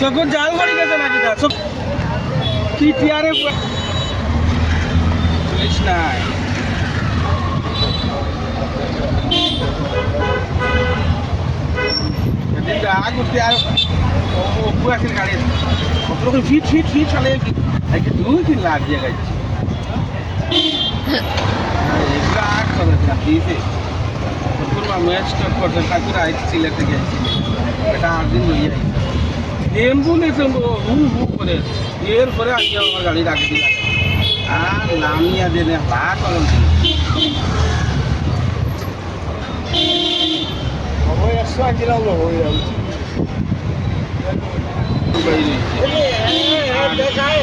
চকুর জাল মারি গেছে নাকি তা সব কি টিয়ারে পুলিশ নাই আগ উঠতে আর অপু আছিল গাড়ি অপু ফিট ফিট ফিট চালে কি দুই তিন লাখ দিয়ে গাইছে এগুলো আগ করে দিয়েছে ম্যাচ স্টার্ট করছে ঠাকুর আইসি সিলেট থেকে আইসি এটা 8 দিন ধরে আইসি অ্যাম্বুলেন্স হু হু করে এরপরে আজকে আমার গাড়ি রাখে দিল আর নামিয়া দেনে হা করেন হয়ে আসছে গেলাম হয়ে যাচ্ছে দেখায়